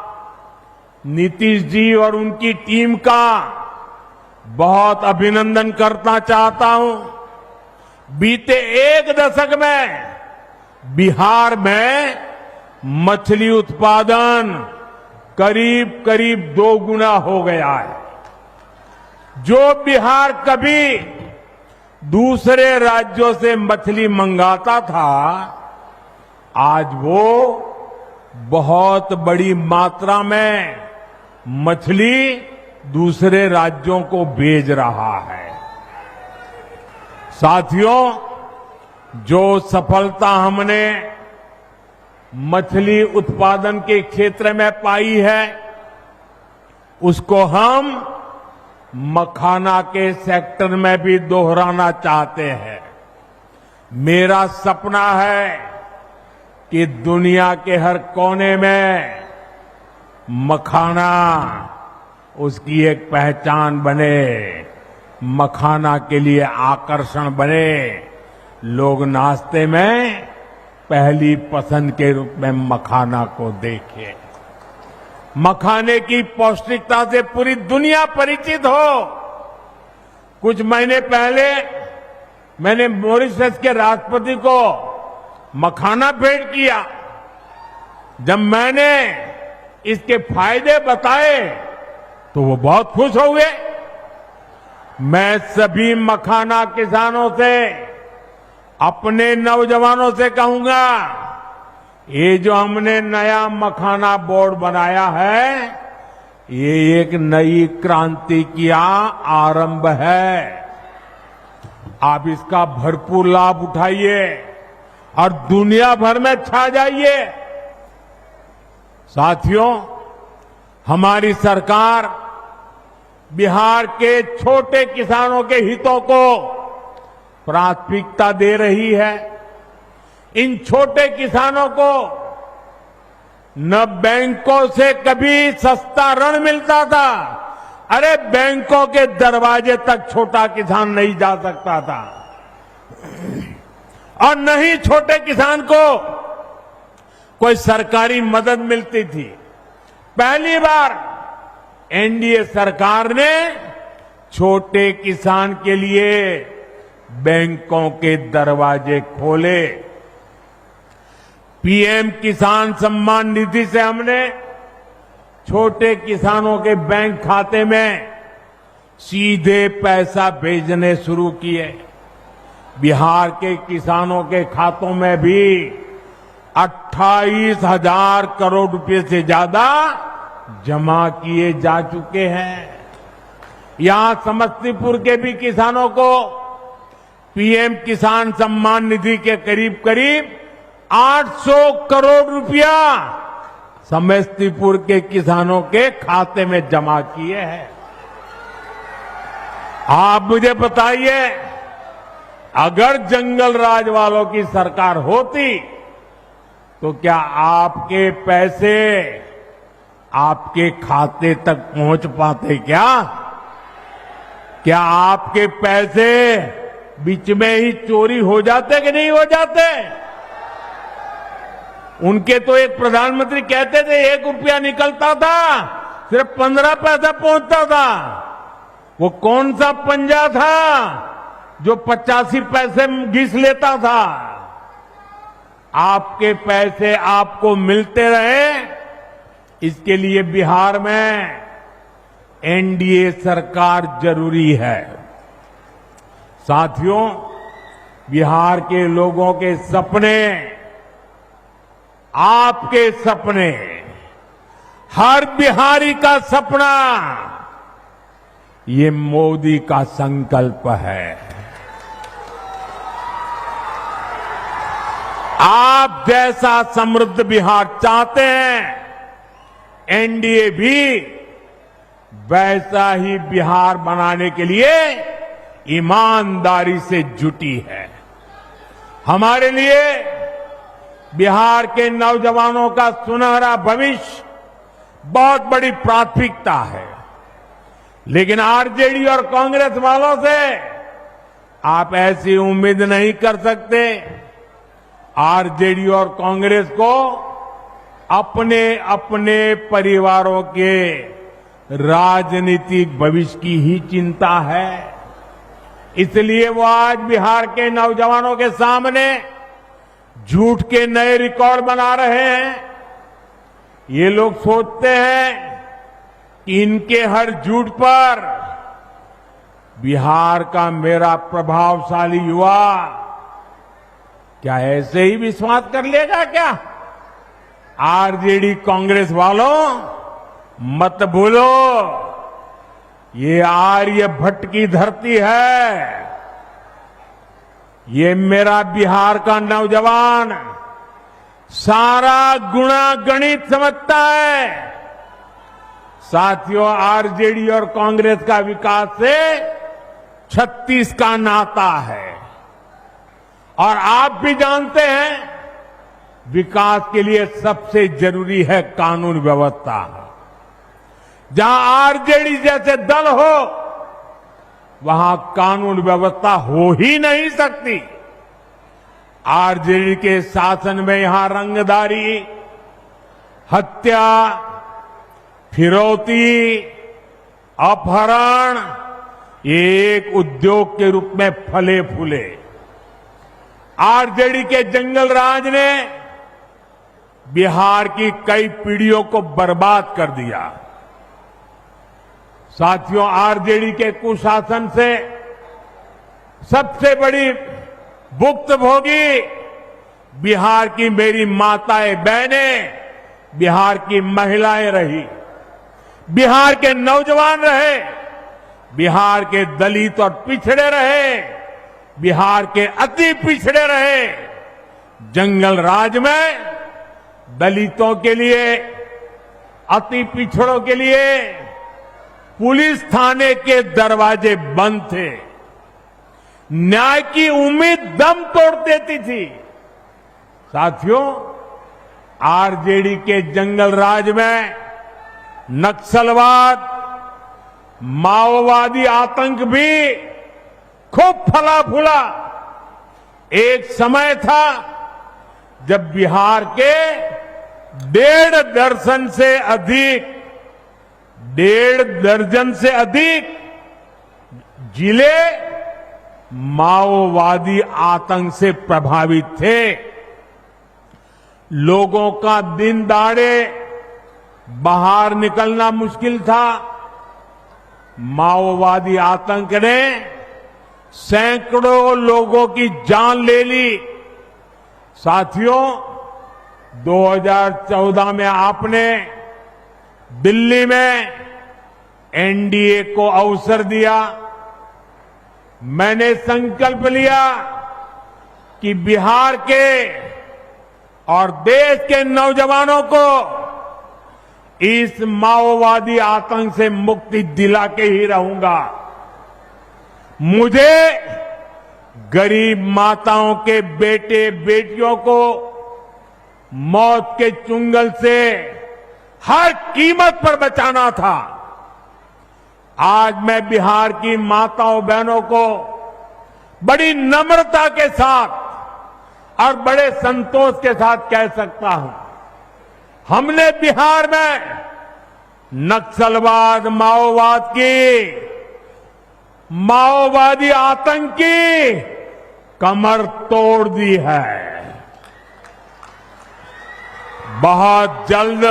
नीतीश जी और उनकी टीम का बहुत अभिनंदन करना चाहता हूं। बीते एक दशक में बिहार में मछली उत्पादन करीब करीब 2 गुना हो गया है। जो बिहार कभी दूसरे राज्यों से मछली मंगाता था, आज वो बहुत बड़ी मात्रा में मछली दूसरे राज्यों को भेज रहा है। साथियों, जो सफलता हमने मछली उत्पादन के क्षेत्र में पाई है, उसको हम मखाना के सेक्टर में भी दोहराना चाहते हैं। मेरा सपना है कि दुनिया के हर कोने में मखाना उसकी एक पहचान बने, मखाना के लिए आकर्षण बने, लोग नाश्ते में पहली पसंद के रूप में मखाना को देखें। मखाने की पौष्टिकता से पूरी दुनिया परिचित हो। कुछ महीने पहले मैंने मॉरिशस के राष्ट्रपति को मखाना भेंट किया। जब मैंने इसके फायदे बताए तो वो बहुत खुश हो गए। मैं सभी मखाना किसानों से, अपने नौजवानों से कहूंगा, ये जो हमने नया मखाना बोर्ड बनाया है, ये एक नई क्रांति की आरंभ है। आप इसका भरपूर लाभ उठाइए और दुनिया भर में छा जाइए। साथियों, हमारी सरकार बिहार के छोटे किसानों के हितों को प्राथमिकता दे रही है। इन छोटे किसानों को न बैंकों से कभी सस्ता ऋण मिलता था। अरे बैंकों के दरवाजे तक छोटा किसान नहीं जा सकता था, और न ही छोटे किसान को कोई सरकारी मदद मिलती थी। पहली बार एनडीए सरकार ने छोटे किसान के लिए बैंकों के दरवाजे खोले। पीएम किसान सम्मान निधि से हमने छोटे किसानों के बैंक खाते में सीधे पैसा भेजने शुरू किए। बिहार के किसानों के खातों में भी 28,000 करोड़ रुपए से ज्यादा जमा किए जा चुके हैं। यहां समस्तीपुर के भी किसानों को पीएम किसान सम्मान निधि के करीब करीब 800 करोड़ रुपया समस्तीपुर के किसानों के खाते में जमा किए हैं। आप मुझे बताइए, अगर जंगल राज वालों की सरकार होती तो क्या आपके पैसे आपके खाते तक पहुंच पाते क्या? क्या आपके पैसे बीच में ही चोरी हो जाते कि नहीं हो जाते? उनके तो एक प्रधानमंत्री कहते थे 1 रुपया निकलता था सिर्फ 15 पैसा पहुंचता था। वो कौन सा पंजा था जो 85 पैसे घिस लेता था? आपके पैसे आपको मिलते रहे, इसके लिए बिहार में एनडीए सरकार जरूरी है। साथियों, बिहार के लोगों के सपने, आपके सपने, हर बिहारी का सपना, ये मोदी का संकल्प है। आप जैसा समृद्ध बिहार चाहते हैं, एनडीए भी वैसा ही बिहार बनाने के लिए ईमानदारी से जुटी है। हमारे लिए बिहार के नौजवानों का सुनहरा भविष्य बहुत बड़ी प्राथमिकता है। लेकिन आरजेडी और कांग्रेस वालों से आप ऐसी उम्मीद नहीं कर सकते। आरजेडी और कांग्रेस को अपने अपने परिवारों के राजनीतिक भविष्य की ही चिंता है। इसलिए वो आज बिहार के नौजवानों के सामने झूठ के नए रिकॉर्ड बना रहे हैं। ये लोग सोचते हैं कि इनके हर झूठ पर बिहार का मेरा प्रभावशाली युवा क्या ऐसे ही विश्वास कर लेगा क्या? आरजेडी कांग्रेस वालों, मत भूलो, ये आर्यभट्ट की धरती है। ये मेरा बिहार का नौजवान सारा गुणा गणित समझता है। साथियों, आरजेडी और कांग्रेस का विकास से 36 का नाता है। और आप भी जानते हैं, विकास के लिए सबसे जरूरी है कानून व्यवस्था। जहां आरजेडी जैसे दल हो, वहां कानून व्यवस्था हो ही नहीं सकती। आरजेडी के शासन में यहां रंगदारी, हत्या, फिरौती, अपहरण एक उद्योग के रूप में फले फूले। आरजेडी के जंगल राज ने बिहार की कई पीढ़ियों को बर्बाद कर दिया। साथियों, आरजेडी के कुशासन से सबसे बड़ी भुक्तभोगी बिहार की मेरी माताएं बहनें, बिहार की महिलाएं रही, बिहार के नौजवान रहे, बिहार के दलित और पिछड़े रहे, बिहार के अति पिछड़े रहे। जंगल राज में दलितों के लिए, अति पिछड़ों के लिए पुलिस थाने के दरवाजे बंद थे। न्याय की उम्मीद दम तोड़ देती थी। साथियों, आरजेडी के जंगल राज में नक्सलवाद, माओवादी आतंक भी खूब फला फूला। एक समय था जब बिहार के 1.5 दर्जन से अधिक जिले माओवादी आतंक से प्रभावित थे। लोगों का दिन दहाड़े बाहर निकलना मुश्किल था। माओवादी आतंक ने सैकड़ों लोगों की जान ले ली। साथियों, 2014 में आपने दिल्ली में एनडीए को अवसर दिया। मैंने संकल्प लिया कि बिहार के और देश के नौजवानों को इस माओवादी आतंक से मुक्ति दिला के ही रहूंगा। मुझे गरीब माताओं के बेटे बेटियों को मौत के चुंगल से हर कीमत पर बचाना था। आज मैं बिहार की माताओं बहनों को बड़ी नम्रता के साथ और बड़े संतोष के साथ कह सकता हूं, हमने बिहार में नक्सलवाद, माओवादी आतंक की कमर तोड़ दी है। बहुत जल्द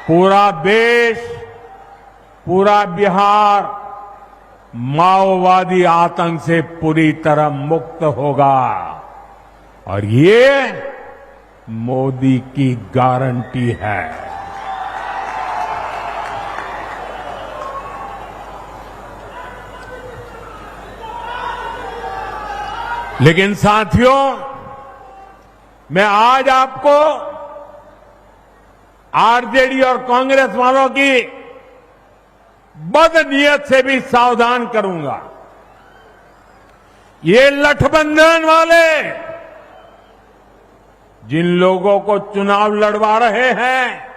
पूरा देश, पूरा बिहार माओवादी आतंक से पूरी तरह मुक्त होगा और ये मोदी की गारंटी है। लेकिन साथियों, मैं आज आपको आरजेडी और कांग्रेस वालों की बदनीयत से भी सावधान करूंगा। ये गठबंधन वाले जिन लोगों को चुनाव लड़वा रहे हैं,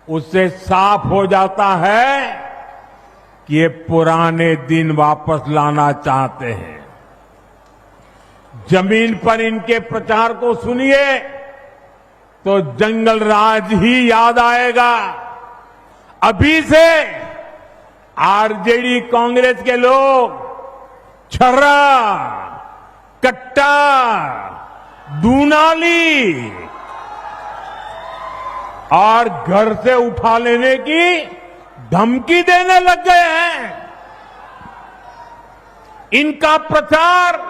उससे साफ हो जाता है कि ये पुराने दिन वापस लाना चाहते हैं। जमीन पर इनके प्रचार को सुनिए तो जंगल राज ही याद आएगा। अभी से आरजेडी कांग्रेस के लोग छर्रा, कट्टा, दूनाली और घर से उठा लेने की धमकी देने लग गए हैं। इनका प्रचार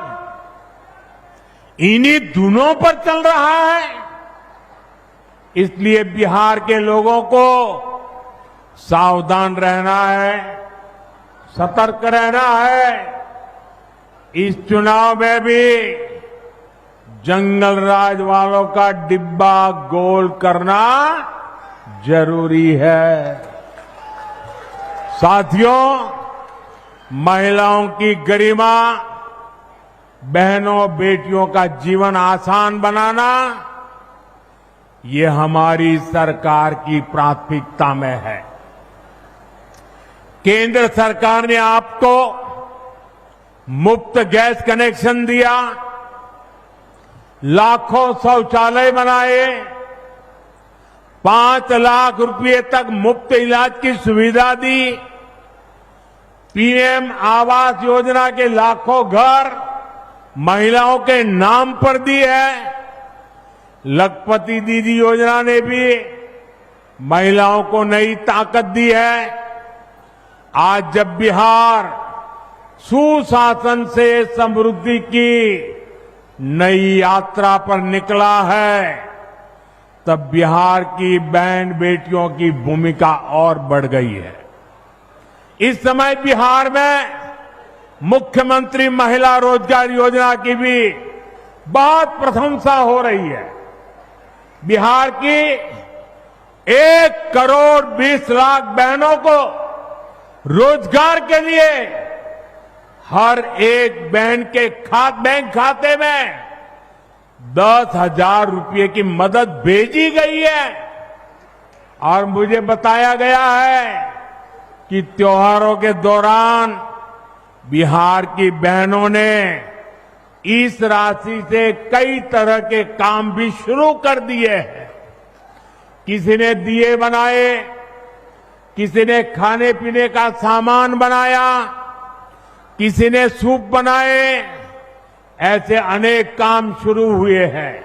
इन्हीं धुनों पर चल रहा है। इसलिए बिहार के लोगों को सावधान रहना है, सतर्क रहना है। इस चुनाव में भी जंगल राज वालों का डिब्बा गोल करना जरूरी है। साथियों, महिलाओं की गरिमा, बहनों बेटियों का जीवन आसान बनाना, ये हमारी सरकार की प्राथमिकता में है। केंद्र सरकार ने आपको मुफ्त गैस कनेक्शन दिया, लाखों शौचालय बनाए, 5 लाख रुपए तक मुफ्त इलाज की सुविधा दी, पीएम आवास योजना के लाखों घर महिलाओं के नाम पर दी है। लखपति दीदी योजना ने भी महिलाओं को नई ताकत दी है। आज जब बिहार सुशासन से समृद्धि की नई यात्रा पर निकला है, तब बिहार की बहन बेटियों की भूमिका और बढ़ गई है। इस समय बिहार में मुख्यमंत्री महिला रोजगार योजना की भी बहुत प्रशंसा हो रही है। बिहार की 1 करोड़ 20 लाख बहनों को रोजगार के लिए हर एक बहन के बैंक खाते में 10,000 रुपये की मदद भेजी गई है। और मुझे बताया गया है कि त्योहारों के दौरान बिहार की बहनों ने इस राशि से कई तरह के काम भी शुरू कर दिए हैं। किसी ने दिए बनाए, किसी ने खाने पीने का सामान बनाया, किसी ने सूप बनाए, ऐसे अनेक काम शुरू हुए हैं।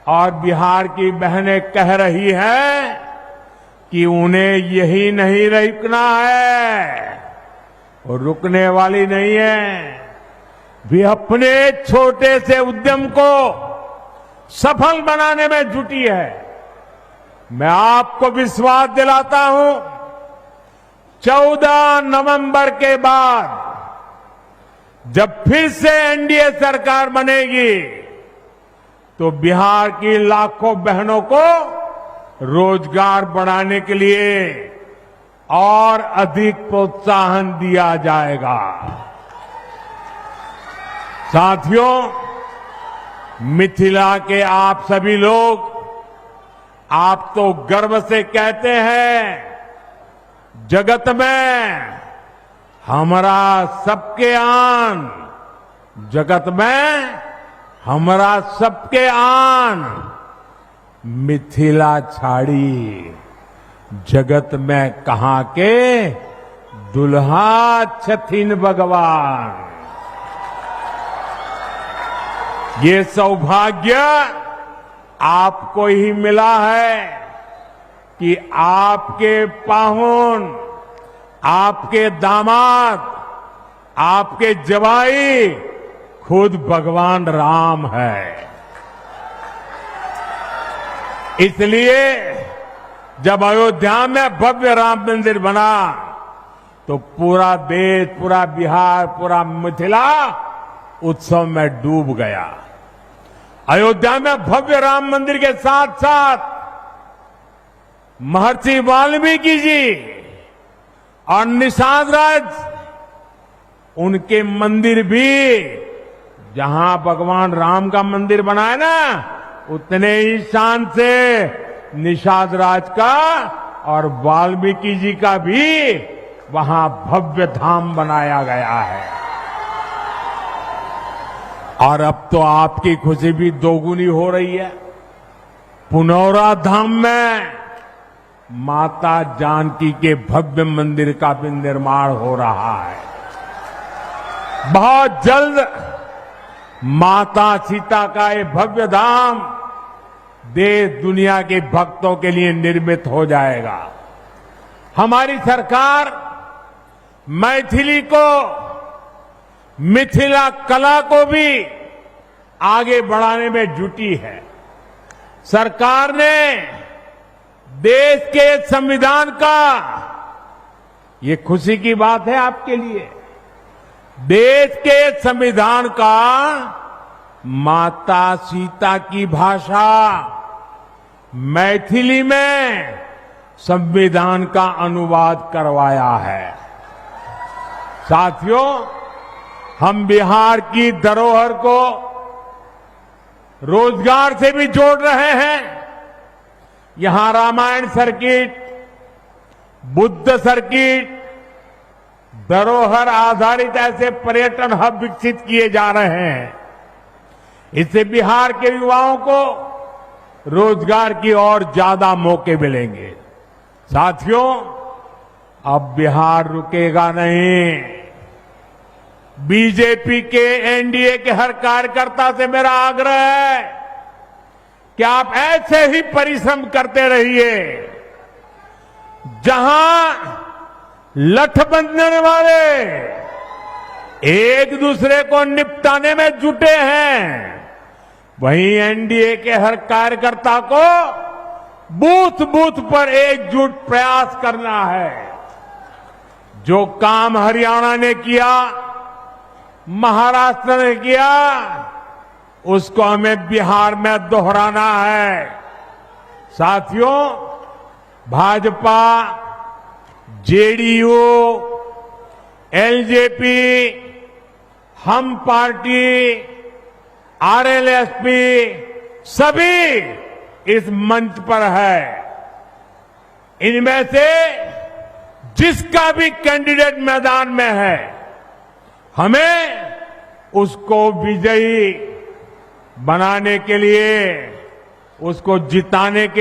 और बिहार की बहनें कह रही हैं कि उन्हें यही नहीं रुकना है और रुकने वाली नहीं है। वे अपने छोटे से उद्यम को सफल बनाने में जुटी है। मैं आपको विश्वास दिलाता हूं, 14 नवंबर के बाद जब फिर से एनडीए सरकार बनेगी तो बिहार की लाखों बहनों को रोजगार बढ़ाने के लिए और अधिक प्रोत्साहन दिया जाएगा। साथियों, मिथिला के आप सभी लोग, आप तो गर्व से कहते हैं, जगत में हमारा सबके आन, जगत में हमारा सबके आन, मिथिला छाड़ी जगत में कहां के दुल्हा छथिन भगवान। ये सौभाग्य आपको ही मिला है कि आपके पाहुन, आपके दामाद, आपके जवाई खुद भगवान राम है। इसलिए जब अयोध्या में भव्य राम मंदिर बना तो पूरा देश, पूरा बिहार, पूरा मिथिला उत्सव में डूब गया। अयोध्या में भव्य राम मंदिर के साथ साथ महर्षि वाल्मीकि जी और निषाद राज, उनके मंदिर भी, जहां भगवान राम का मंदिर बना है ना, उतने ही शान से निषाद राज का और वाल्मीकि जी का भी वहां भव्य धाम बनाया गया है। और अब तो आपकी खुशी भी दोगुनी हो रही है। पुनौरा धाम में माता जानकी के भव्य मंदिर का भी निर्माण हो रहा है। बहुत जल्द माता सीता का ये भव्य धाम देश दुनिया के भक्तों के लिए निर्मित हो जाएगा। हमारी सरकार मैथिली को, मिथिला कला को भी आगे बढ़ाने में जुटी है। सरकार ने देश के संविधान का, ये खुशी की बात है आपके लिए, देश के संविधान का माता सीता की भाषा मैथिली में संविधान का अनुवाद करवाया है। साथियों, हम बिहार की धरोहर को रोजगार से भी जोड़ रहे हैं। यहां रामायण सर्किट, बुद्ध सर्किट, धरोहर आधारित ऐसे पर्यटन हब विकसित किए जा रहे हैं। इससे बिहार के युवाओं को रोजगार की और ज्यादा मौके मिलेंगे। साथियों, अब बिहार रुकेगा नहीं। बीजेपी के, एनडीए के हर कार्यकर्ता से मेरा आग्रह है कि आप ऐसे ही परिश्रम करते रहिए। जहां लठ बांधने वाले एक दूसरे को निपटाने में जुटे हैं, वहीं एनडीए के हर कार्यकर्ता को बूथ बूथ पर एकजुट प्रयास करना है। जो काम हरियाणा ने किया, महाराष्ट्र ने किया, उसको हमें बिहार में दोहराना है। साथियों, भाजपा, जेडीयू, एलजेपी, हम पार्टी, आरएलएसपी सभी इस मंच पर है। इनमें से जिसका भी कैंडिडेट मैदान में है, हमें उसको विजयी बनाने के लिए, उसको जिताने के